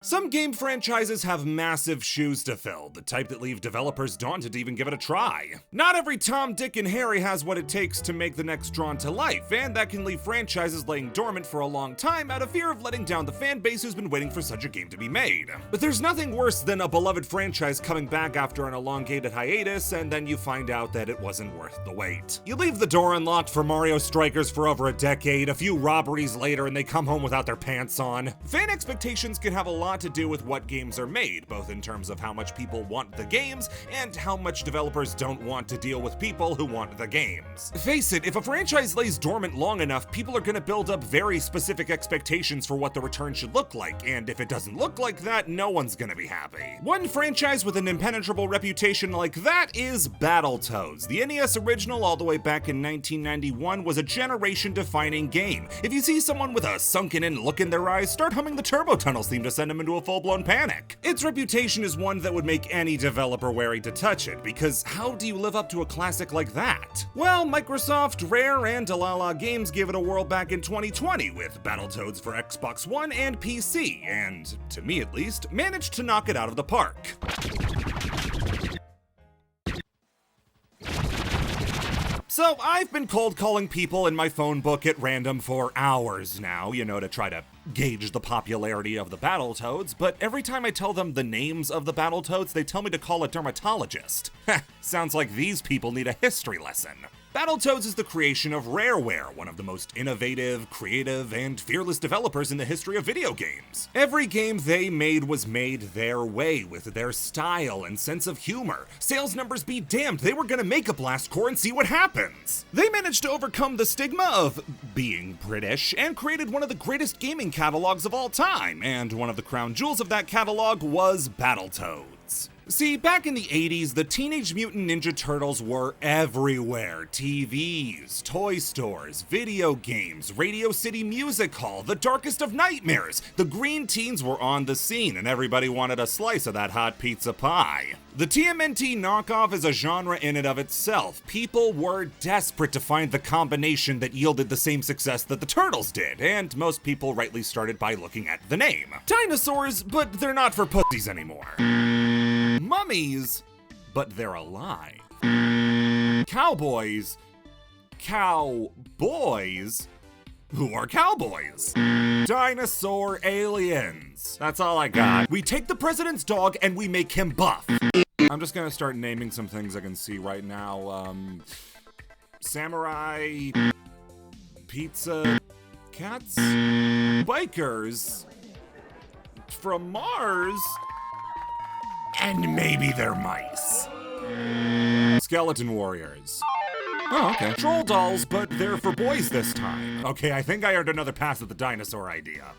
Some game franchises have massive shoes to fill, the type that leave developers daunted to even give it a try. Not every Tom, Dick, and Harry has what it takes to make the next drawn to life, and that can leave franchises laying dormant for a long time out of fear of letting down the fan base who's been waiting for such a game to be made. But there's nothing worse than a beloved franchise coming back after an elongated hiatus, and then you find out that it wasn't worth the wait. You leave the door unlocked for Mario Strikers for over a decade, a few robberies later, and they come home without their pants on. Fan expectations can have a lot to do with what games are made, both in terms of how much people want the games and how much developers don't want to deal with people who want the games. Face it, if a franchise lays dormant long enough, people are going to build up very specific expectations for what the return should look like, and if it doesn't look like that, no one's going to be happy. One franchise with an impenetrable reputation like that is Battletoads. The NES original, all the way back in 1991, was a generation-defining game. If you see someone with a sunken-in look in their eyes, start humming the Turbo Tunnels theme to send them into a full-blown panic. Its reputation is one that would make any developer wary to touch it, because how do you live up to a classic like that? Well, Microsoft, Rare, and Dalala Games gave it a whirl back in 2020 with Battletoads for Xbox One and PC, and, to me at least, managed to knock it out of the park. So I've been cold calling people in my phone book at random for hours now, to try to gauge the popularity of the Battletoads, but every time I tell them the names of the Battletoads, they tell me to call a dermatologist. Sounds like these people need a history lesson. Battletoads is the creation of Rareware, one of the most innovative, creative, and fearless developers in the history of video games. Every game they made was made their way, with their style and sense of humor. Sales numbers be damned, they were gonna make a Blast Core and see what happens. They managed to overcome the stigma of being British and created one of the greatest gaming catalogs of all time, and one of the crown jewels of that catalog was Battletoads. See, back in the 80s, the Teenage Mutant Ninja Turtles were everywhere. TVs, toy stores, video games, Radio City Music Hall, the darkest of nightmares. The Green Teens were on the scene, and everybody wanted a slice of that hot pizza pie. The TMNT knockoff is a genre in and of itself. People were desperate to find the combination that yielded the same success that the Turtles did, and most people rightly started by looking at the name. Dinosaurs, but they're not for pussies anymore. Mummies, but they're alive. Cowboys, who are cowboys? Dinosaur aliens. That's all I got. We take the president's dog and we make him buff. I'm just gonna start naming some things I can see right now. Samurai, pizza, cats, bikers, from Mars, and maybe they're mice. Skeleton warriors. Oh, okay. Troll dolls, but they're for boys this time. Okay, I think I earned another pass at the dinosaur idea.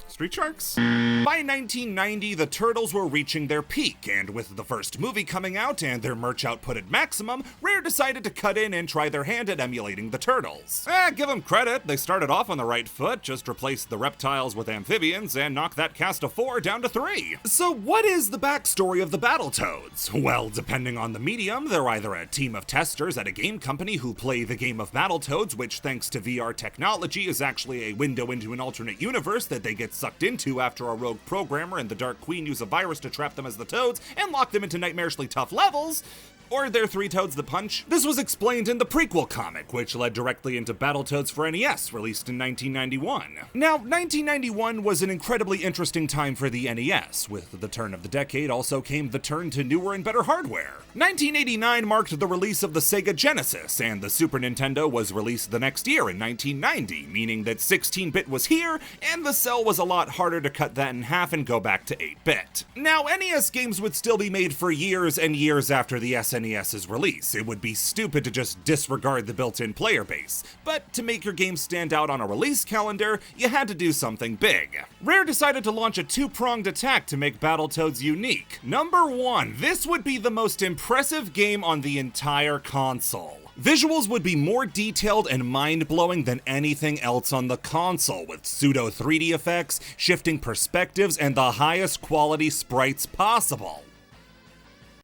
Street Sharks? By 1990, the Turtles were reaching their peak, and with the first movie coming out and their merch output at maximum, Rare decided to cut in and try their hand at emulating the Turtles. Give them credit, they started off on the right foot, just replaced the reptiles with amphibians and knocked that cast of 4 down to 3. So what is the backstory of the Battletoads? Well, depending on the medium, they're either a team of testers at a game company who play the game of Battletoads, which thanks to VR technology is actually a window into an alternate universe that they get sucked into after a rogue programmer and the Dark Queen use a virus to trap them as the Toads and lock them into nightmarishly tough levels. Or they're 3 Toads that punch. This was explained in the prequel comic, which led directly into Battletoads for NES, released in 1991. Now, 1991 was an incredibly interesting time for the NES. With the turn of the decade also came the turn to newer and better hardware. 1989 marked the release of the Sega Genesis, and the Super Nintendo was released the next year in 1990, meaning that 16-bit was here, and the cell was a lot harder to cut that in half and go back to 8-bit. Now, NES games would still be made for years and years after the SNES's release. It would be stupid to just disregard the built-in player base, but to make your game stand out on a release calendar, you had to do something big. Rare decided to launch a 2-pronged attack to make Battletoads unique. Number 1, this would be the most impressive game on the entire console. Visuals would be more detailed and mind-blowing than anything else on the console, with pseudo 3D effects, shifting perspectives, and the highest quality sprites possible.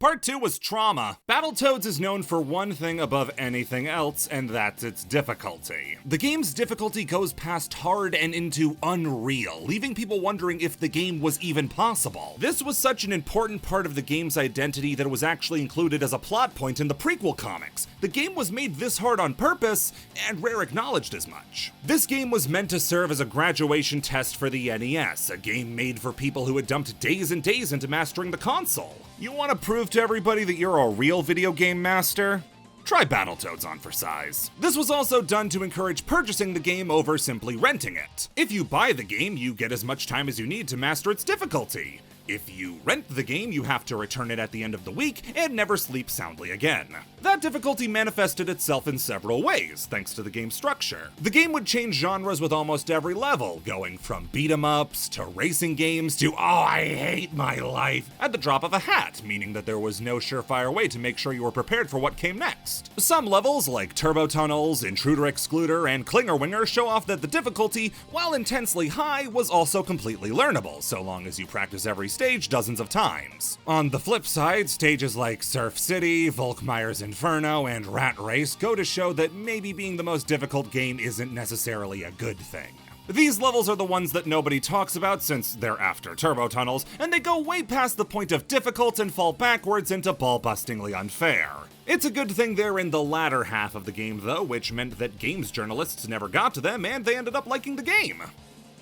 Part 2 was trauma. Battletoads is known for one thing above anything else, and that's its difficulty. The game's difficulty goes past hard and into unreal, leaving people wondering if the game was even possible. This was such an important part of the game's identity that it was actually included as a plot point in the prequel comics. The game was made this hard on purpose, and Rare acknowledged as much. This game was meant to serve as a graduation test for the NES, a game made for people who had dumped days and days into mastering the console. You want to prove to everybody that you're a real video game master? Try Battletoads on for size. This was also done to encourage purchasing the game over simply renting it. If you buy the game, you get as much time as you need to master its difficulty. If you rent the game, you have to return it at the end of the week and never sleep soundly again. That difficulty manifested itself in several ways, thanks to the game's structure. The game would change genres with almost every level, going from beat-em-ups to racing games to, oh, I hate my life, at the drop of a hat, meaning that there was no surefire way to make sure you were prepared for what came next. Some levels, like Turbo Tunnels, Intruder Excluder, and Clinger Winger, show off that the difficulty, while intensely high, was also completely learnable, so long as you practice every stage dozens of times. On the flip side, stages like Surf City, Volkmeyer's Inferno, and Rat Race go to show that maybe being the most difficult game isn't necessarily a good thing. These levels are the ones that nobody talks about since they're after Turbo Tunnels, and they go way past the point of difficult and fall backwards into ball-bustingly unfair. It's a good thing they're in the latter half of the game though, which meant that games journalists never got to them and they ended up liking the game.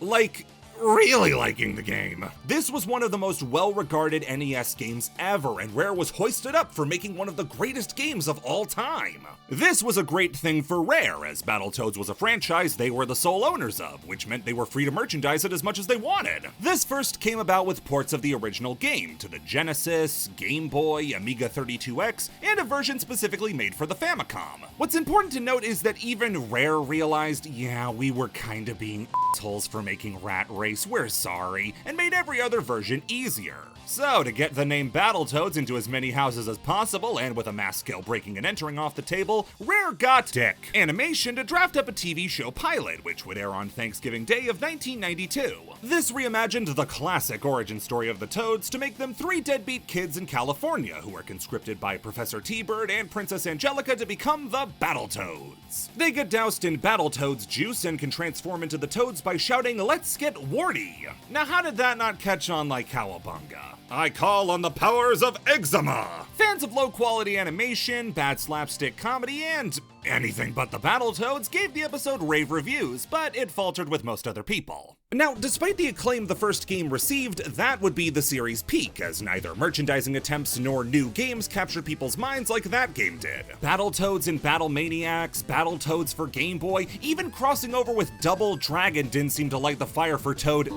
Like, really liking the game. This was one of the most well-regarded NES games ever, and Rare was hoisted up for making one of the greatest games of all time. This was a great thing for Rare, as Battletoads was a franchise they were the sole owners of, which meant they were free to merchandise it as much as they wanted. This first came about with ports of the original game to the Genesis, Game Boy, Amiga 32X, and a version specifically made for the Famicom. What's important to note is that even Rare realized, yeah, we were kinda being assholes for making Rat Race, we're sorry, and made every other version easier. So, to get the name Battletoads into as many houses as possible, and with a mass scale breaking and entering off the table, Rare got Dick Animation to draft up a TV show pilot, which would air on Thanksgiving Day of 1992. This reimagined the classic origin story of the Toads to make them 3 deadbeat kids in California who were conscripted by Professor T-Bird and Princess Angelica to become the Battletoads. They get doused in Battletoads juice and can transform into the Toads by shouting, "Let's get warty!" Now how did that not catch on like cowabunga? I call on the powers of eczema! Fans of low-quality animation, bad slapstick comedy, and anything but the Battletoads gave the episode rave reviews, but it faltered with most other people. Now, despite the acclaim the first game received, that would be the series' peak, as neither merchandising attempts nor new games captured people's minds like that game did. Battletoads and Battlemaniacs, Battletoads for Game Boy, even crossing over with Double Dragon didn't seem to light the fire for Toad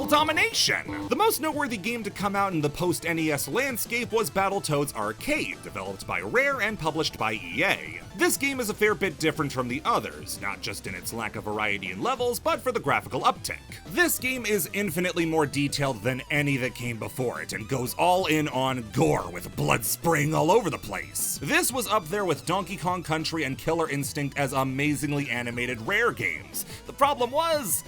domination! The most noteworthy game to come out in the post-NES landscape was Battletoads Arcade, developed by Rare and published by EA. This game is a fair bit different from the others, not just in its lack of variety in levels, but for the graphical uptick. This game is infinitely more detailed than any that came before it, and goes all in on gore with blood spraying all over the place. This was up there with Donkey Kong Country and Killer Instinct as amazingly animated Rare games. The problem was,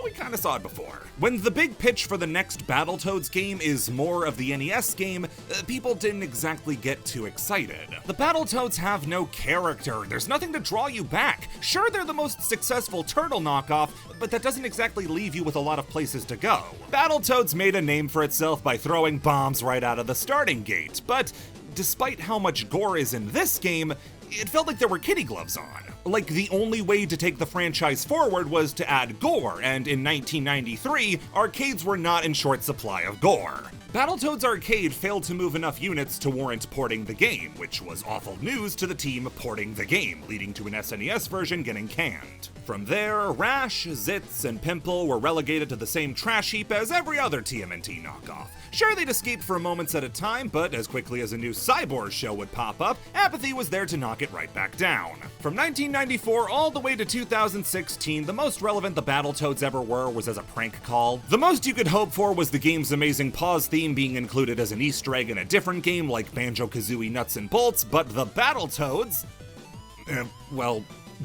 we kinda saw it before. When the big pitch for the next Battletoads game is more of the NES game, people didn't exactly get too excited. The Battletoads have no character, there's nothing to draw you back. Sure, they're the most successful Turtle knockoff, but that doesn't exactly leave you with a lot of places to go. Battletoads made a name for itself by throwing bombs right out of the starting gate, but despite how much gore is in this game, it felt like there were kitty gloves on. Like, the only way to take the franchise forward was to add gore, and in 1993, arcades were not in short supply of gore. Battletoads Arcade failed to move enough units to warrant porting the game, which was awful news to the team porting the game, leading to an SNES version getting canned. From there, Rash, Zitz, and Pimple were relegated to the same trash heap as every other TMNT knockoff. Sure, they'd escape for moments at a time, but as quickly as a new Cyborg show would pop up, apathy was there to knock it right back down. From 1994 all the way to 2016, the most relevant the Battletoads ever were was as a prank call. The most you could hope for was the game's amazing pause theme being included as an Easter egg in a different game like Banjo-Kazooie Nuts and Bolts, but the Battletoads,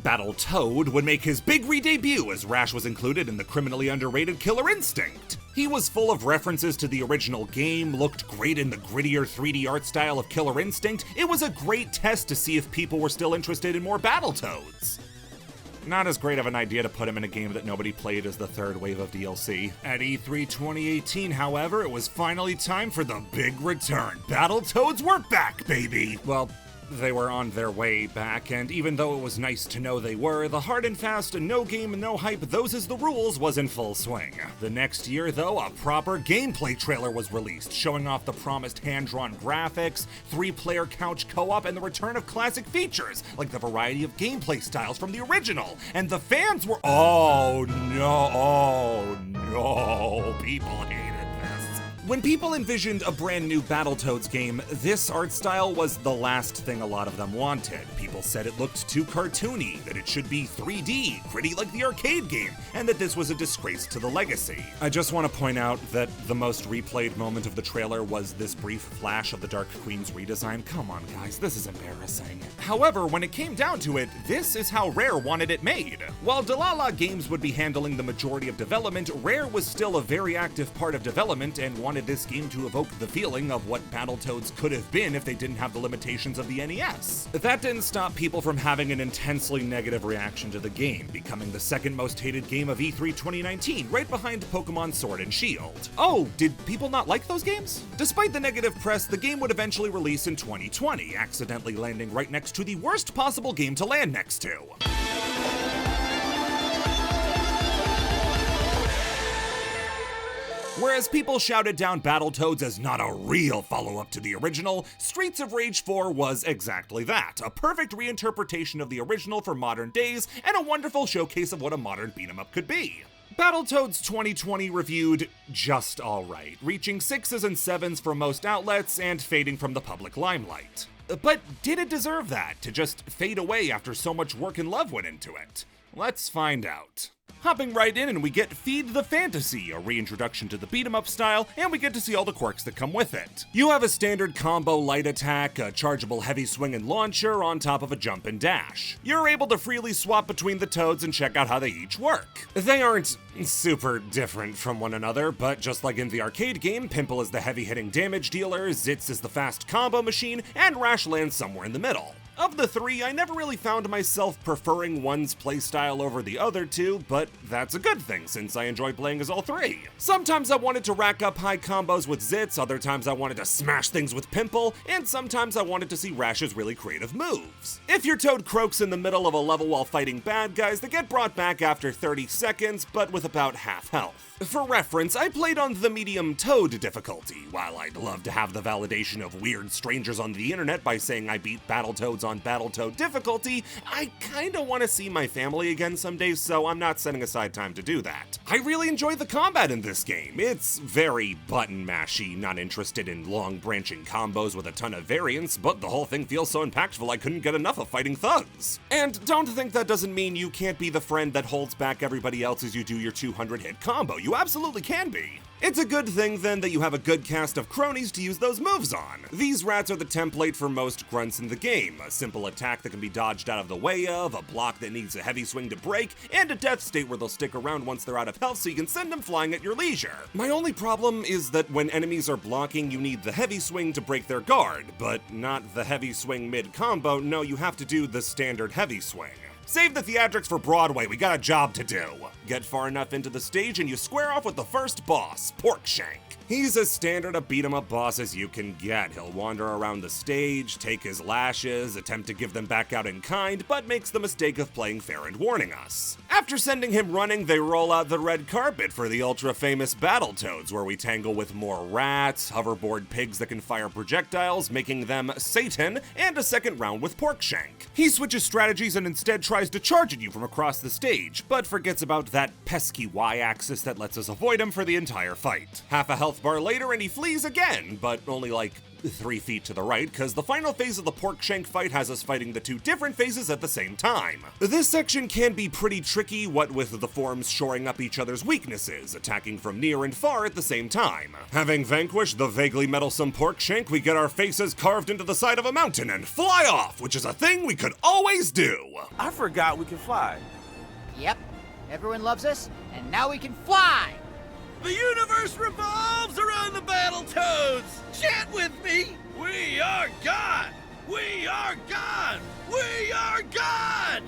Battletoad would make his big re-debut as Rash was included in the criminally underrated Killer Instinct. He was full of references to the original game, looked great in the grittier 3D art style of Killer Instinct. It was a great test to see if people were still interested in more Battletoads. Not as great of an idea to put him in a game that nobody played as the third wave of DLC. At E3 2018, however, it was finally time for the big return. Battletoads were back, baby! Well, they were on their way back, and even though it was nice to know they were, the hard and fast, no game, no hype, those is the rules was in full swing. The next year, though, a proper gameplay trailer was released, showing off the promised hand-drawn graphics, 3-player couch co-op, and the return of classic features, like the variety of gameplay styles from the original. And the fans were, oh no, people hated this. When people envisioned a brand new Battletoads game, this art style was the last thing a lot of them wanted. People said it looked too cartoony, that it should be 3D, gritty like the arcade game, and that this was a disgrace to the legacy. I just want to point out that the most replayed moment of the trailer was this brief flash of the Dark Queen's redesign. Come on, guys, this is embarrassing. However, when it came down to it, this is how Rare wanted it made. While Dlala Games would be handling the majority of development, Rare was still a very active part of development and wanted this game to evoke the feeling of what Battletoads could have been if they didn't have the limitations of the NES. That didn't stop people from having an intensely negative reaction to the game, becoming the second most hated game of E3 2019, right behind Pokemon Sword and Shield. Oh, did people not like those games? Despite the negative press, the game would eventually release in 2020, accidentally landing right next to the worst possible game to land next to. Whereas people shouted down Battletoads as not a real follow-up to the original, Streets of Rage 4 was exactly that, a perfect reinterpretation of the original for modern days, and a wonderful showcase of what a modern beat-em-up could be. Battletoads 2020 reviewed just alright, reaching 6s and 7s for most outlets and fading from the public limelight. But did it deserve that, to just fade away after so much work and love went into it? Let's find out. Hopping right in, and we get Feed the Fantasy, a reintroduction to the beat-em-up style, and we get to see all the quirks that come with it. You have a standard combo light attack, a chargeable heavy swing and launcher, on top of a jump and dash. You're able to freely swap between the Toads and check out how they each work. They aren't super different from one another, but just like in the arcade game, Pimple is the heavy-hitting damage dealer, Zitz is the fast combo machine, and Rash lands somewhere in the middle. Of the three, I never really found myself preferring one's playstyle over the other two, but that's a good thing since I enjoy playing as all three. Sometimes I wanted to rack up high combos with Zitz, other times I wanted to smash things with Pimple, and sometimes I wanted to see Rash's really creative moves. If your Toad croaks in the middle of a level while fighting bad guys, they get brought back after 30 seconds, but with about half health. For reference, I played on the medium Toad difficulty. While I'd love to have the validation of weird strangers on the internet by saying I beat Battletoads on Battletoad difficulty, I kinda wanna see my family again someday, so I'm not setting aside time to do that. I really enjoy the combat in this game. It's very button mashy, not interested in long branching combos with a ton of variants, but the whole thing feels so impactful I couldn't get enough of fighting thugs. And don't think that doesn't mean you can't be the friend that holds back everybody else as you do your 200 hit combo. You absolutely can be. It's a good thing then that you have a good cast of cronies to use those moves on. These rats are the template for most grunts in the game, a simple attack that can be dodged out of the way of, a block that needs a heavy swing to break, and a death state where they'll stick around once they're out of health so you can send them flying at your leisure. My only problem is that when enemies are blocking, you need the heavy swing to break their guard, but not the heavy swing mid-combo. No, you have to do the standard heavy swing. Save the theatrics for Broadway, we got a job to do. Get far enough into the stage and you square off with the first boss, Porkshank. He's as standard a beat-em-up boss as you can get. He'll wander around the stage, take his lashes, attempt to give them back out in kind, but makes the mistake of playing fair and warning us. After sending him running, they roll out the red carpet for the ultra-famous Battletoads, where we tangle with more rats, hoverboard pigs that can fire projectiles, making them Satan, and a second round with Porkshank. He switches strategies and instead tries to charge at you from across the stage, but forgets about that pesky Y-axis that lets us avoid him for the entire fight. Half a health bar later and he flees again, but only like 3 feet to the right, because the final phase of the Porkshank fight has us fighting the two different phases at the same time. This section can be pretty tricky, what with the forms shoring up each other's weaknesses, attacking from near and far at the same time. Having vanquished the vaguely meddlesome Porkshank, we get our faces carved into the side of a mountain and fly off, which is a thing we could always do. I forgot we could fly. Yep, everyone loves us, and now we can fly! The universe revolves around the Battletoads! Chant with me! We are God! We are God! We are God!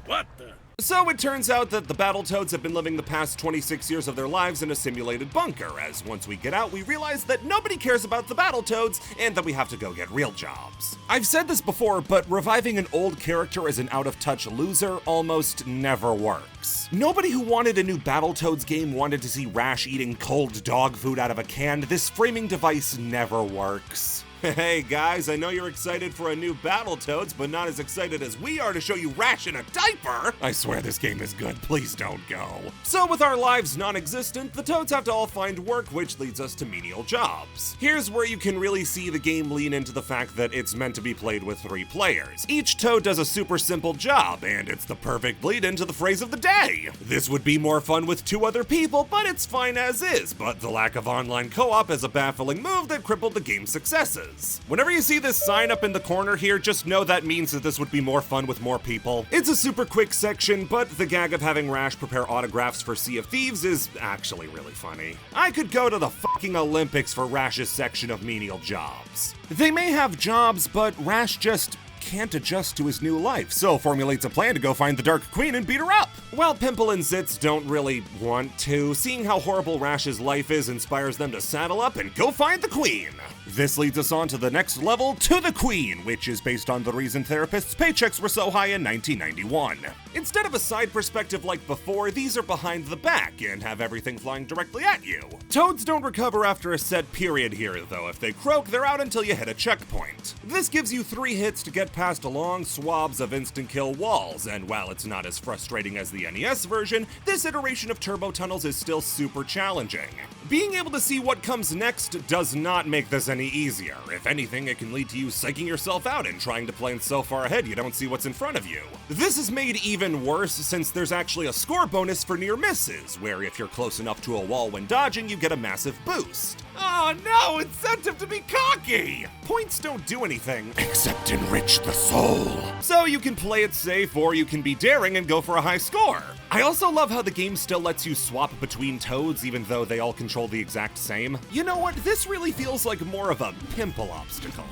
What the? So it turns out that the Battletoads have been living the past 26 years of their lives in a simulated bunker, as once we get out, we realize that nobody cares about the Battletoads and that we have to go get real jobs. I've said this before, but reviving an old character as an out-of-touch loser almost never works. Nobody who wanted a new Battletoads game wanted to see Rash eating cold dog food out of a can. This framing device never works. Hey guys, I know you're excited for a new Battletoads, but not as excited as we are to show you Rash in a diaper! I swear this game is good, please don't go. So with our lives non-existent, the Toads have to all find work, which leads us to menial jobs. Here's where you can really see the game lean into the fact that it's meant to be played with 3 players. Each Toad does a super simple job, and it's the perfect lead into the phrase of the day. This would be more fun with 2 other people, but it's fine as is, but the lack of online co-op is a baffling move that crippled the game's successes. Whenever you see this sign up in the corner here, just know that means that this would be more fun with more people. It's a super quick section, but the gag of having Rash prepare autographs for Sea of Thieves is actually really funny. I could go to the fucking Olympics for Rash's section of menial jobs. They may have jobs, but Rash just can't adjust to his new life, so formulates a plan to go find the Dark Queen and beat her up. While Pimple and Zitz don't really want to, seeing how horrible Rash's life is inspires them to saddle up and go find the Queen. This leads us on to the next level, To the Queen, which is based on the reason therapists' paychecks were so high in 1991. Instead of a side perspective like before, these are behind the back and have everything flying directly at you. Toads don't recover after a set period here, though. If they croak, they're out until you hit a checkpoint. This gives you 3 hits to get past long swabs of instant kill walls, and while it's not as frustrating as the NES version, this iteration of turbo tunnels is still super challenging. Being able to see what comes next does not make this any easier. If anything, it can lead to you psyching yourself out and trying to plan so far ahead you don't see what's in front of you. This is made even worse since there's actually a score bonus for near misses, where if you're close enough to a wall when dodging, you get a massive boost. Oh no, incentive to be cocky! Points don't do anything except enrich the soul. So you can play it safe or you can be daring and go for a high score. I also love how the game still lets you swap between Toads even though they all control the exact same. You know what, this really feels like more of a pimple obstacle.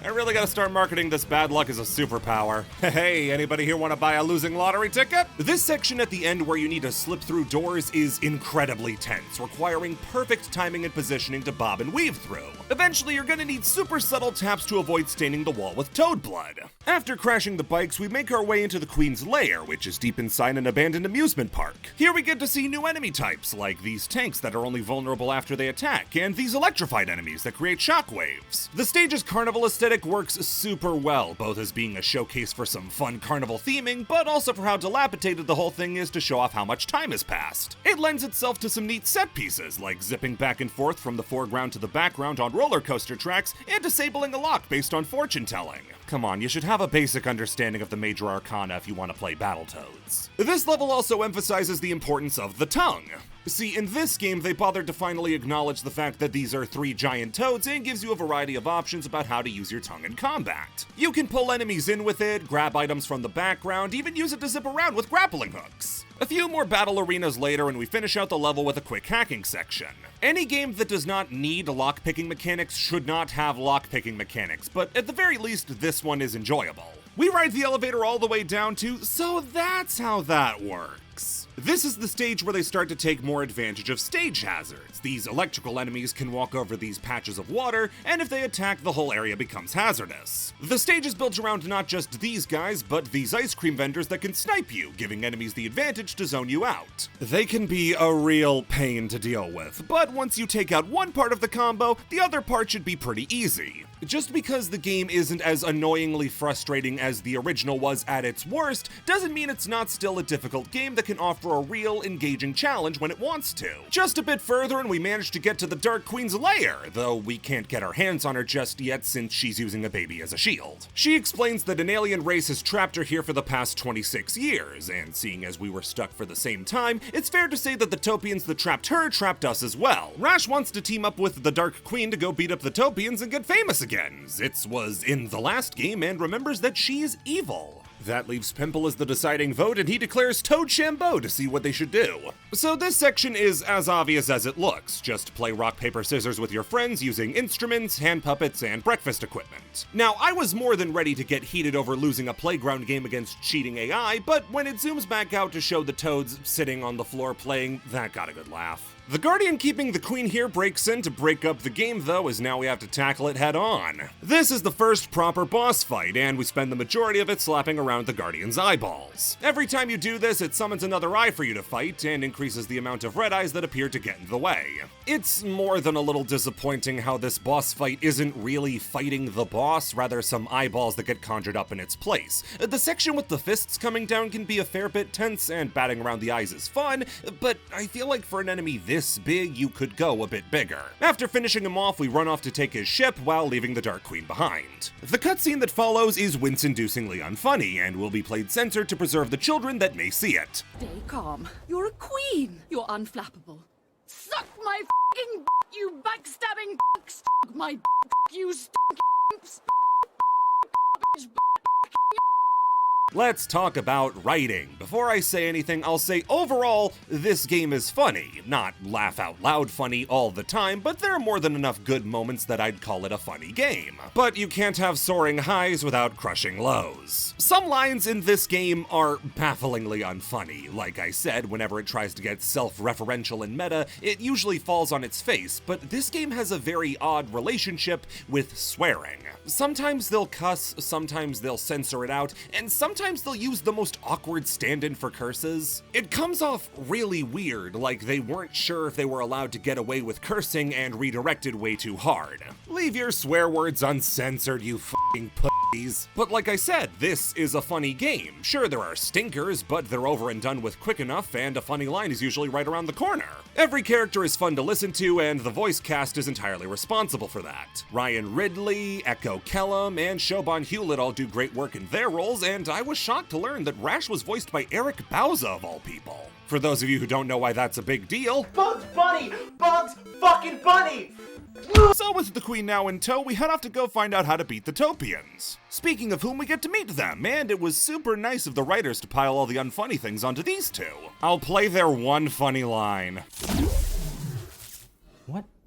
I really gotta start marketing this bad luck as a superpower. Hey, anybody here want to buy a losing lottery ticket? This section at the end where you need to slip through doors is incredibly tense, requiring perfect timing and positioning to bob and weave through. Eventually, you're gonna need super subtle taps to avoid staining the wall with toad blood. After crashing the bikes, we make our way into the Queen's lair, which is deep inside an abandoned amusement park. Here we get to see new enemy types, like these tanks that are only vulnerable after they attack, and these electrified enemies that create shockwaves. The stage's carnival aesthetic works super well, both as being a showcase for some fun carnival theming, but also for how dilapidated the whole thing is to show off how much time has passed. It lends itself to some neat set pieces, like zipping back and forth from the foreground to the background on roller coaster tracks, and disabling a lock based on fortune telling. Come on, you should have a basic understanding of the major arcana if you want to play Battletoads. This level also emphasizes the importance of the tongue. See, in this game, they bothered to finally acknowledge the fact that these are 3 giant toads and gives you a variety of options about how to use your tongue in combat. You can pull enemies in with it, grab items from the background, even use it to zip around with grappling hooks. A few more battle arenas later and we finish out the level with a quick hacking section. Any game that does not need lockpicking mechanics should not have lockpicking mechanics, but at the very least, this one is enjoyable. We ride the elevator all the way down to, so that's how that works. This is the stage where they start to take more advantage of stage hazards. These electrical enemies can walk over these patches of water, and if they attack, the whole area becomes hazardous. The stage is built around not just these guys, but these ice cream vendors that can snipe you, giving enemies the advantage to zone you out. They can be a real pain to deal with, but once you take out one part of the combo, the other part should be pretty easy. Just because the game isn't as annoyingly frustrating as the original was at its worst, doesn't mean it's not still a difficult game that can offer a real engaging challenge when it wants to. Just a bit further and we manage to get to the Dark Queen's lair, though we can't get our hands on her just yet since she's using a baby as a shield. She explains that an alien race has trapped her here for the past 26 years, and seeing as we were stuck for the same time, it's fair to say that the Topians that trapped her trapped us as well. Rash wants to team up with the Dark Queen to go beat up the Topians and get famous again. Zitz was in the last game and remembers that she's evil. That leaves Pimple as the deciding vote, and he declares Toadchambeau to see what they should do. So this section is as obvious as it looks. Just play rock, paper, scissors with your friends using instruments, hand puppets, and breakfast equipment. Now, I was more than ready to get heated over losing a playground game against cheating AI, but when it zooms back out to show the Toads sitting on the floor playing, that got a good laugh. The Guardian keeping the Queen here breaks in to break up the game though, as now we have to tackle it head on. This is the first proper boss fight, and we spend the majority of it slapping around the Guardian's eyeballs. Every time you do this, it summons another eye for you to fight, and increases the amount of red eyes that appear to get in the way. It's more than a little disappointing how this boss fight isn't really fighting the boss, rather some eyeballs that get conjured up in its place. The section with the fists coming down can be a fair bit tense, and batting around the eyes is fun, but I feel like for an enemy this big, you could go a bit bigger. After finishing him off, we run off to take his ship while leaving the Dark Queen behind. The cutscene that follows is wince-inducingly unfunny, and will be played censored to preserve the children that may see it. Stay calm. You're a queen. You're unflappable. Suck my f***ing you backstabbing suck my you Let's talk about writing. Before I say anything, I'll say overall, this game is funny. Not laugh out loud funny all the time, but there are more than enough good moments that I'd call it a funny game. But you can't have soaring highs without crushing lows. Some lines in this game are bafflingly unfunny. Like I said, whenever it tries to get self-referential and meta, it usually falls on its face, but this game has a very odd relationship with swearing. Sometimes they'll cuss, sometimes they'll censor it out, and sometimes they'll use the most awkward stand-in for curses. It comes off really weird, like they weren't sure if they were allowed to get away with cursing and redirected way too hard. Leave your swear words uncensored, you f***ing pussies. But like I said, this is a funny game. Sure, there are stinkers, but they're over and done with quick enough, and a funny line is usually right around the corner. Every character is fun to listen to, and the voice cast is entirely responsible for that. Ryan Ridley, Echo Kellum, and Shoban Hewlett all do great work in their roles, and I was shocked to learn that Rash was voiced by Eric Bauza of all people. For those of you who don't know why that's a big deal, Bugs Bunny! Bugs fucking Bunny! So with the Queen now in tow, we head off to go find out how to beat the Topians. Speaking of whom, we get to meet them, and it was super nice of the writers to pile all the unfunny things onto these two. I'll play their one funny line.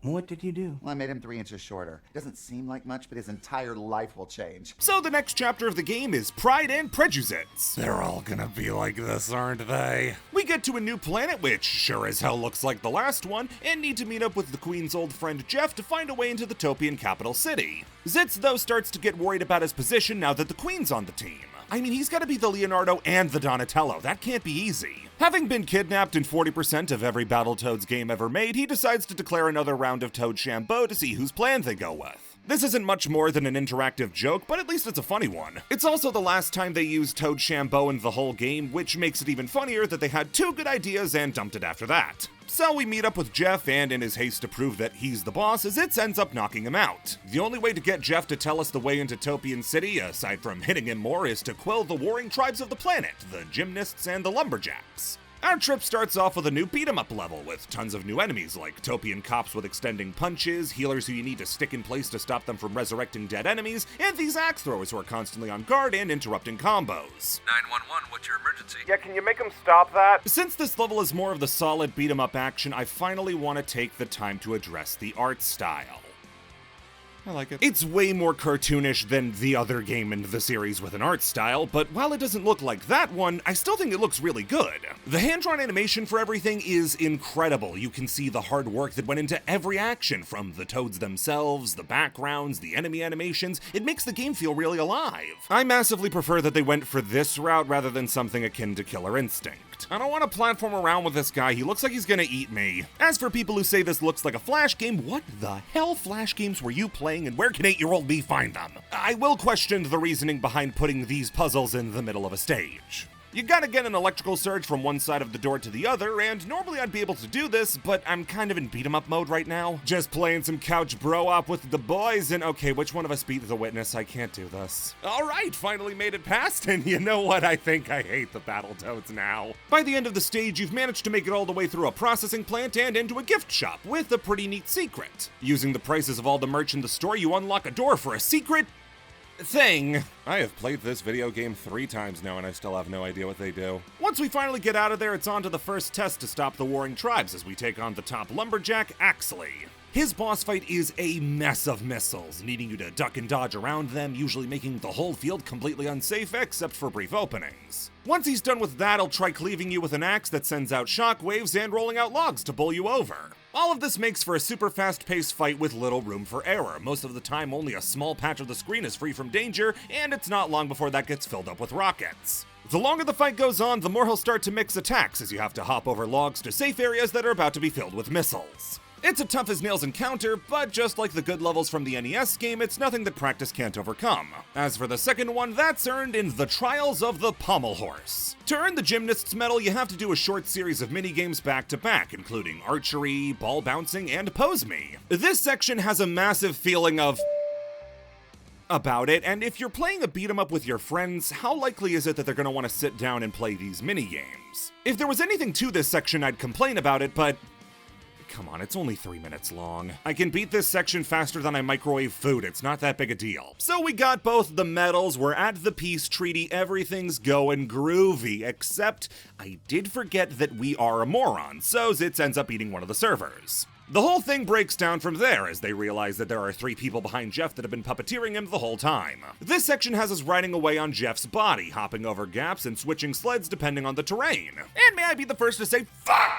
What did you do? Well, I made him 3 inches shorter. Doesn't seem like much, but his entire life will change. So the next chapter of the game is Pride and Prejudice. They're all gonna be like this, aren't they? We get to a new planet, which sure as hell looks like the last one, and need to meet up with the Queen's old friend Jeff to find a way into the Topian capital city. Zitz, though, starts to get worried about his position now that the Queen's on the team. I mean, he's gotta be the Leonardo and the Donatello. That can't be easy. Having been kidnapped in 40% of every Battletoads game ever made, he decides to declare another round of Toadchambeau to see whose plan they go with. This isn't much more than an interactive joke, but at least it's a funny one. It's also the last time they used Toadchambeau in the whole game, which makes it even funnier that they had 2 good ideas and dumped it after that. So we meet up with Jeff, and in his haste to prove that he's the boss, Zitz ends up knocking him out. The only way to get Jeff to tell us the way into Topian City, aside from hitting him more, is to quell the warring tribes of the planet, the Gymnasts and the Lumberjacks. Our trip starts off with a new beat-em-up level, with tons of new enemies like Topian cops with extending punches, healers who you need to stick in place to stop them from resurrecting dead enemies, and these axe throwers who are constantly on guard and interrupting combos. 911, what's your emergency? Yeah, can you make them stop that? Since this level is more of the solid beat-em-up action, I finally want to take the time to address the art style. I like it. It's way more cartoonish than the other game in the series with an art style, but while it doesn't look like that one, I still think it looks really good. The hand-drawn animation for everything is incredible. You can see the hard work that went into every action, from the Toads themselves, the backgrounds, the enemy animations. It makes the game feel really alive. I massively prefer that they went for this route rather than something akin to Killer Instinct. I don't want to platform around with this guy. He looks like he's gonna eat me. As for people who say this looks like a Flash game, what the hell Flash games were you playing, and where can 8-year-old me find them? I will question the reasoning behind putting these puzzles in the middle of a stage. You gotta get an electrical surge from one side of the door to the other, and normally I'd be able to do this, but I'm kind of in beat-em-up mode right now. Just playing some couch bro-op with the boys, and okay, which one of us beat the witness? I can't do this. Alright, finally made it past, and you know what? I think I hate the Battletoads now. By the end of the stage, you've managed to make it all the way through a processing plant and into a gift shop, with a pretty neat secret. Using the prices of all the merch in the store, you unlock a door for a secret thing. I have played this video game 3 times now and I still have no idea what they do. Once we finally get out of there, it's on to the first test to stop the warring tribes as we take on the top lumberjack, Axley. His boss fight is a mess of missiles, needing you to duck and dodge around them, usually making the whole field completely unsafe except for brief openings. Once he's done with that, he'll try cleaving you with an axe that sends out shockwaves and rolling out logs to bowl you over. All of this makes for a super fast-paced fight with little room for error. Most of the time, only a small patch of the screen is free from danger, and it's not long before that gets filled up with rockets. The longer the fight goes on, the more he'll start to mix attacks as you have to hop over logs to safe areas that are about to be filled with missiles. It's a tough-as-nails encounter, but just like the good levels from the NES game, it's nothing that practice can't overcome. As for the second one, that's earned in The Trials of the Pommel Horse. To earn the Gymnast's Medal, you have to do a short series of minigames back-to-back, including archery, ball bouncing, and Pose Me. This section has a massive feeling of about it, and if you're playing a beat-em-up with your friends, how likely is it that they're gonna want to sit down and play these minigames? If there was anything to this section, I'd complain about it, but come on, it's only 3 minutes long. I can beat this section faster than I microwave food, it's not that big a deal. So we got both the medals, we're at the peace treaty, everything's going groovy, except I did forget that we are a moron, so Zitz ends up eating one of the servers. The whole thing breaks down from there as they realize that there are 3 people behind Jeff that have been puppeteering him the whole time. This section has us riding away on Jeff's body, hopping over gaps and switching sleds depending on the terrain. And may I be the first to say, fuck!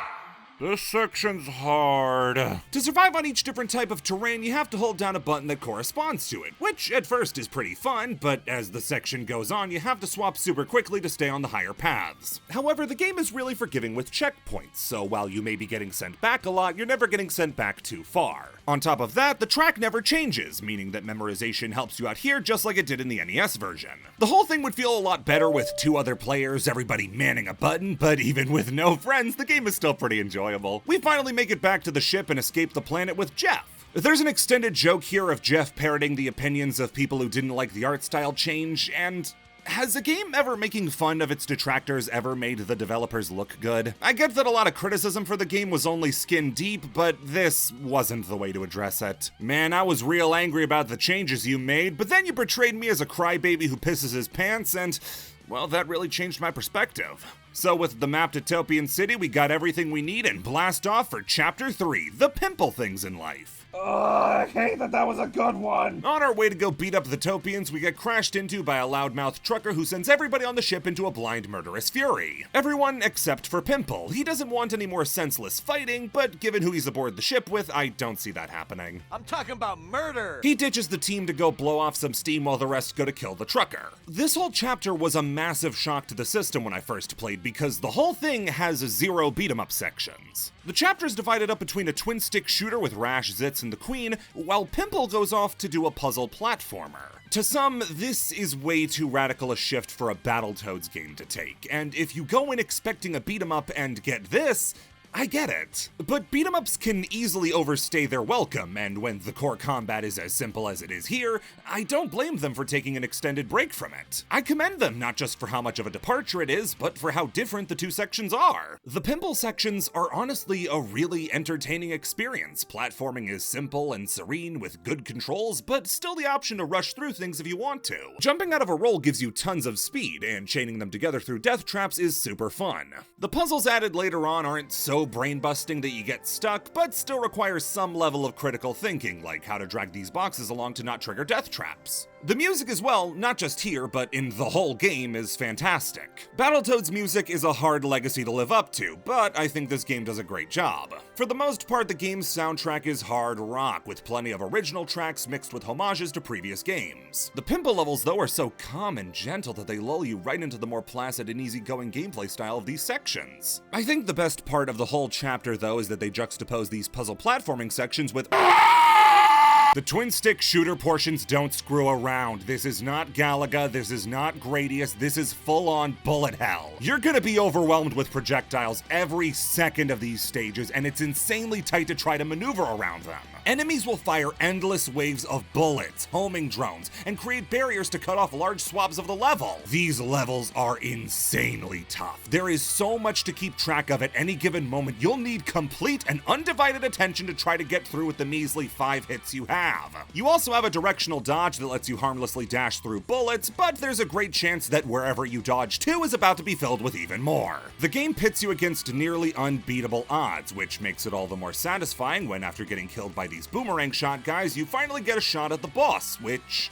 This section's hard. To survive on each different type of terrain, you have to hold down a button that corresponds to it, which at first is pretty fun, but as the section goes on, you have to swap super quickly to stay on the higher paths. However, the game is really forgiving with checkpoints, so while you may be getting sent back a lot, you're never getting sent back too far. On top of that, the track never changes, meaning that memorization helps you out here just like it did in the NES version. The whole thing would feel a lot better with 2 other players, everybody manning a button, but even with no friends, the game is still pretty enjoyable. We finally make it back to the ship and escape the planet with Jeff. There's an extended joke here of Jeff parroting the opinions of people who didn't like the art style change, and has a game ever making fun of its detractors ever made the developers look good? I get that a lot of criticism for the game was only skin deep, but this wasn't the way to address it. Man, I was real angry about the changes you made, but then you portrayed me as a crybaby who pisses his pants, and well, that really changed my perspective. So with the map to Topian City, we got everything we need and blast off for Chapter 3, the pimple things in life. I hate that was a good one. On our way to go beat up the Topians, we get crashed into by a loudmouth trucker who sends everybody on the ship into a blind murderous fury. Everyone except for Pimple. He doesn't want any more senseless fighting, but given who he's aboard the ship with, I don't see that happening. I'm talking about murder. He ditches the team to go blow off some steam while the rest go to kill the trucker. This whole chapter was a massive shock to the system when I first played because the whole thing has 0 beat-em-up sections. The chapter is divided up between a twin-stick shooter with Rash, Zitz, and the Queen, while Pimple goes off to do a puzzle platformer. To some, this is way too radical a shift for a Battletoads game to take, and if you go in expecting a beat-em-up and get this, I get it. But beat-em-ups can easily overstay their welcome, and when the core combat is as simple as it is here, I don't blame them for taking an extended break from it. I commend them not just for how much of a departure it is, but for how different the 2 sections are. The Pimple sections are honestly a really entertaining experience. Platforming is simple and serene with good controls, but still the option to rush through things if you want to. Jumping out of a roll gives you tons of speed, and chaining them together through death traps is super fun. The puzzles added later on aren't so brain-busting that you get stuck, but still requires some level of critical thinking, like how to drag these boxes along to not trigger death traps. The music as well, not just here, but in the whole game, is fantastic. Battletoads music is a hard legacy to live up to, but I think this game does a great job. For the most part, the game's soundtrack is hard rock, with plenty of original tracks mixed with homages to previous games. The Pimple levels, though, are so calm and gentle that they lull you right into the more placid and easygoing gameplay style of these sections. I think the best part of the whole chapter, though, is that they juxtapose these puzzle platforming sections with the twin-stick shooter portions don't screw around. This is not Galaga, this is not Gradius, this is full-on bullet hell. You're gonna be overwhelmed with projectiles every second of these stages, and it's insanely tight to try to maneuver around them. Enemies will fire endless waves of bullets, homing drones, and create barriers to cut off large swaths of the level. These levels are insanely tough. There is so much to keep track of at any given moment, you'll need complete and undivided attention to try to get through with the measly 5 hits you have. You also have a directional dodge that lets you harmlessly dash through bullets, but there's a great chance that wherever you dodge to is about to be filled with even more. The game pits you against nearly unbeatable odds, which makes it all the more satisfying when, after getting killed by these boomerang shot guys, you finally get a shot at the boss, which...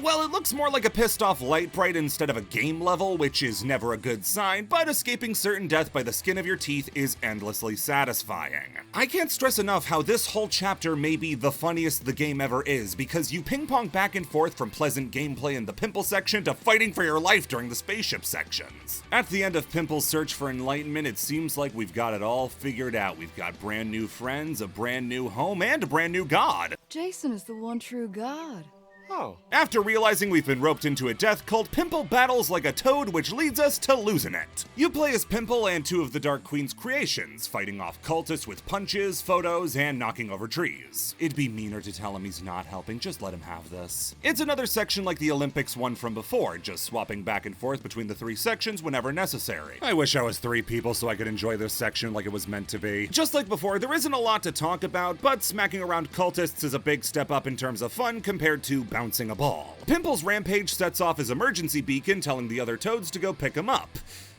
well, it looks more like a pissed off light bright instead of a game level, which is never a good sign, but escaping certain death by the skin of your teeth is endlessly satisfying. I can't stress enough how this whole chapter may be the funniest the game ever is, because you ping pong back and forth from pleasant gameplay in the Pimple section to fighting for your life during the spaceship sections. At the end of Pimple's search for enlightenment, it seems like we've got it all figured out. We've got brand new friends, a brand new home, and a brand new god. Jason is the one true god. Oh. After realizing we've been roped into a death cult, Pimple battles like a toad, which leads us to losing it. You play as Pimple and 2 of the Dark Queen's creations, fighting off cultists with punches, photos, and knocking over trees. It'd be meaner to tell him he's not helping, just let him have this. It's another section like the Olympics one from before, just swapping back and forth between the 3 sections whenever necessary. I wish I was 3 people so I could enjoy this section like it was meant to be. Just like before, there isn't a lot to talk about, but smacking around cultists is a big step up in terms of fun compared to bouncing a ball. Pimple's rampage sets off his emergency beacon, telling the other toads to go pick him up,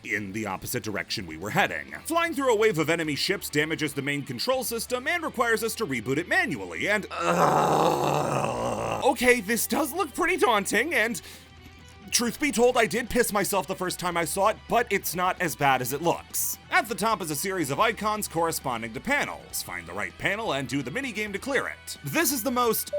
in the opposite direction we were heading. Flying through a wave of enemy ships damages the main control system and requires us to reboot it manually, and okay, this does look pretty daunting, and truth be told, I did piss myself the first time I saw it, but it's not as bad as it looks. At the top is a series of icons corresponding to panels. Find the right panel and do the minigame to clear it. This is the most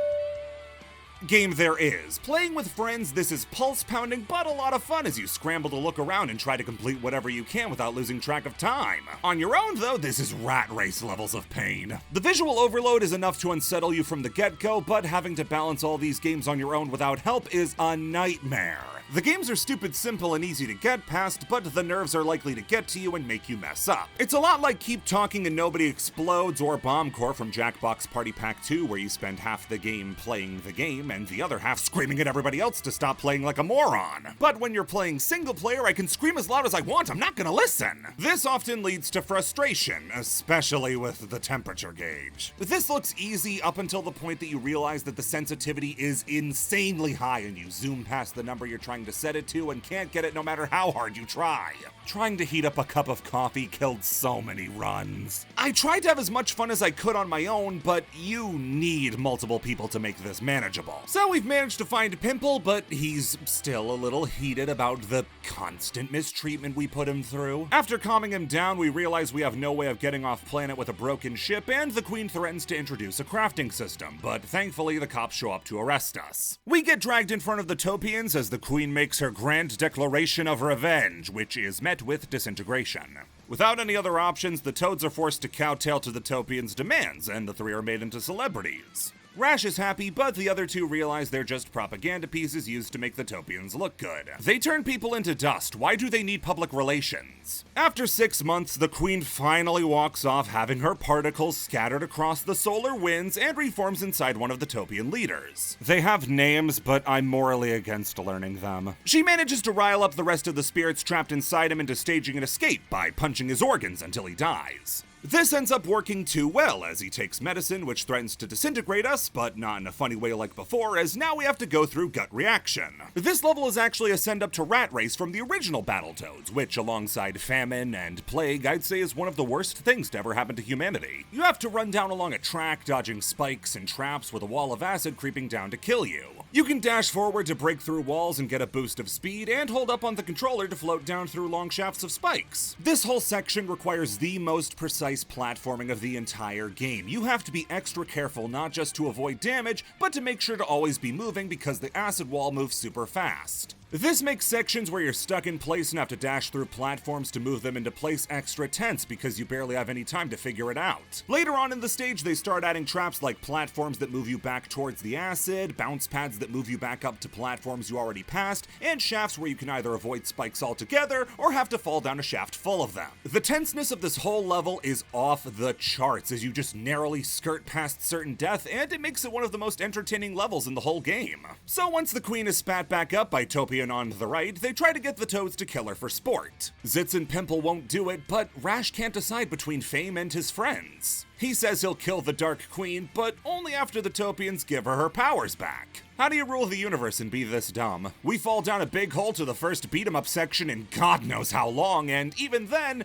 game there is. Playing with friends, this is pulse-pounding but a lot of fun as you scramble to look around and try to complete whatever you can without losing track of time. On your own, though, this is rat race levels of pain. The visual overload is enough to unsettle you from the get-go, but having to balance all these games on your own without help is a nightmare. The games are stupid simple and easy to get past, but the nerves are likely to get to you and make you mess up. It's a lot like Keep Talking and Nobody Explodes or Bomb Corps from Jackbox Party Pack 2, where you spend half the game playing the game and the other half screaming at everybody else to stop playing like a moron. But when you're playing single player, I can scream as loud as I want, I'm not gonna listen. This often leads to frustration, especially with the temperature gauge. This looks easy up until the point that you realize that the sensitivity is insanely high and you zoom past the number you're trying to set it to and can't get it no matter how hard you try. Trying to heat up a cup of coffee killed so many runs. I tried to have as much fun as I could on my own, but you need multiple people to make this manageable. So we've managed to find Pimple, but he's still a little heated about the constant mistreatment we put him through. After calming him down, we realize we have no way of getting off planet with a broken ship, and the Queen threatens to introduce a crafting system, but thankfully the cops show up to arrest us. We get dragged in front of the Topians as the Queen makes her grand declaration of revenge, which is met with disintegration. Without any other options, the Toads are forced to kowtow to the Topians' demands, and the 3 are made into celebrities. Rash is happy, but the other 2 realize they're just propaganda pieces used to make the Topians look good. They turn people into dust. Why do they need public relations? After 6 months, the Queen finally walks off, having her particles scattered across the solar winds and reforms inside one of the Topian leaders. They have names, but I'm morally against learning them. She manages to rile up the rest of the spirits trapped inside him into staging an escape by punching his organs until he dies. This ends up working too well, as he takes medicine which threatens to disintegrate us, but not in a funny way like before, as now we have to go through gut reaction. This level is actually a send-up to Rat Race from the original Battletoads, which, alongside famine and plague, I'd say is one of the worst things to ever happen to humanity. You have to run down along a track, dodging spikes and traps with a wall of acid creeping down to kill you. You can dash forward to break through walls and get a boost of speed, and hold up on the controller to float down through long shafts of spikes. This whole section requires the most precise platforming of the entire game. You have to be extra careful not just to avoid damage, but to make sure to always be moving because the acid wall moves super fast. This makes sections where you're stuck in place and have to dash through platforms to move them into place extra tense because you barely have any time to figure it out. Later on in the stage, they start adding traps like platforms that move you back towards the acid, bounce pads that move you back up to platforms you already passed, and shafts where you can either avoid spikes altogether or have to fall down a shaft full of them. The tenseness of this whole level is off the charts as you just narrowly skirt past certain death, and it makes it one of the most entertaining levels in the whole game. So once the queen is spat back up by Topian on the right, they try to get the Toads to kill her for sport. Zitz and Pimple won't do it, but Rash can't decide between Fame and his friends. He says he'll kill the Dark Queen, but only after the Topians give her her powers back. How do you rule the universe and be this dumb? We fall down a big hole to the first beat-em-up section in God knows how long, and even then,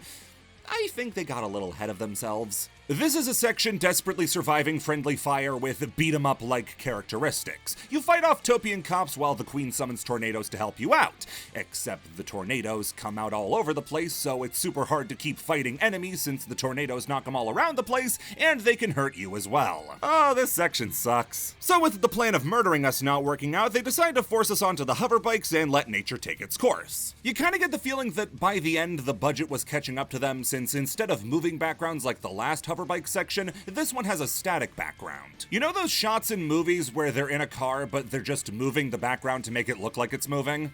I think they got a little ahead of themselves. This is a section desperately surviving friendly fire with beat-em-up-like characteristics. You fight off Topian cops while the queen summons tornadoes to help you out. Except the tornadoes come out all over the place, so it's super hard to keep fighting enemies since the tornadoes knock them all around the place, and they can hurt you as well. Oh, this section sucks. So with the plan of murdering us not working out, they decide to force us onto the hover bikes and let nature take its course. You kinda get the feeling that by the end, the budget was catching up to them, since instead of moving backgrounds like the last hoverbike section, this one has a static background. You know those shots in movies where they're in a car, but they're just moving the background to make it look like it's moving?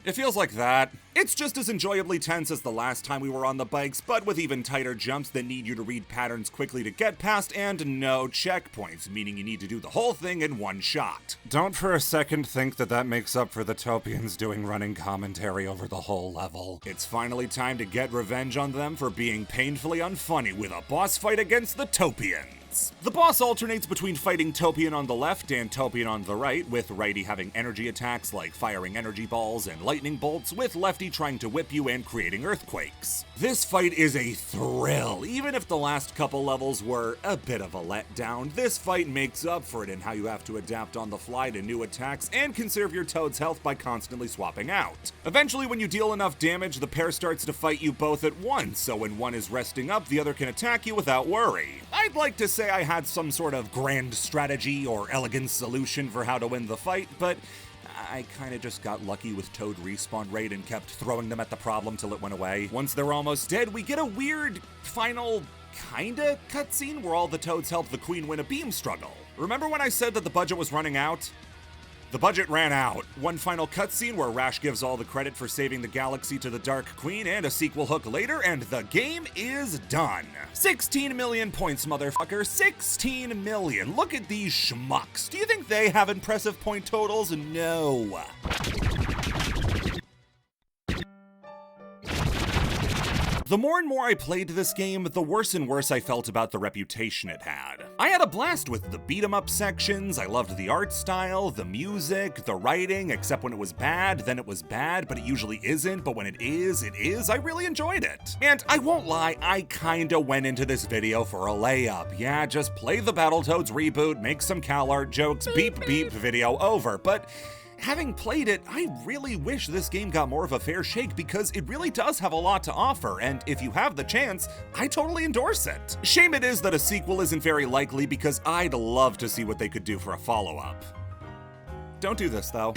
It feels like that. It's just as enjoyably tense as the last time we were on the bikes, but with even tighter jumps that need you to read patterns quickly to get past, and no checkpoints, meaning you need to do the whole thing in one shot. Don't for a second think that that makes up for the Topians doing running commentary over the whole level. It's finally time to get revenge on them for being painfully unfunny with a boss fight against the Topians. The boss alternates between fighting Topian on the left and Topian on the right, with righty having energy attacks like firing energy balls and lightning bolts, with lefty trying to whip you and creating earthquakes. This fight is a thrill. Even if the last couple levels were a bit of a letdown, this fight makes up for it in how you have to adapt on the fly to new attacks and conserve your Toad's health by constantly swapping out. Eventually, when you deal enough damage, the pair starts to fight you both at once, so when one is resting up, the other can attack you without worry. I'd like to say I had some sort of grand strategy or elegant solution for how to win the fight, but I kinda just got lucky with Toad respawn rate and kept throwing them at the problem till it went away. Once they're almost dead, we get a weird final kinda cutscene where all the Toads help the queen win a beam struggle. Remember when I said that the budget was running out? The budget ran out. One final cutscene where Rash gives all the credit for saving the galaxy to the Dark Queen and a sequel hook later, and the game is done. 16 million points, motherfucker. 16 million. Look at these schmucks. Do you think they have impressive point totals? No. The more and more I played this game, the worse and worse I felt about the reputation it had. I had a blast with the beat-em-up sections, I loved the art style, the music, the writing, except when it was bad, then it was bad, but it usually isn't, but when it is, I really enjoyed it. And I won't lie, I kinda went into this video for a layup. Yeah, just play the Battletoads reboot, make some CalArt jokes, beep beep, video over, but having played it, I really wish this game got more of a fair shake because it really does have a lot to offer, and if you have the chance, I totally endorse it. Shame it is that a sequel isn't very likely because I'd love to see what they could do for a follow-up. Don't do this, though.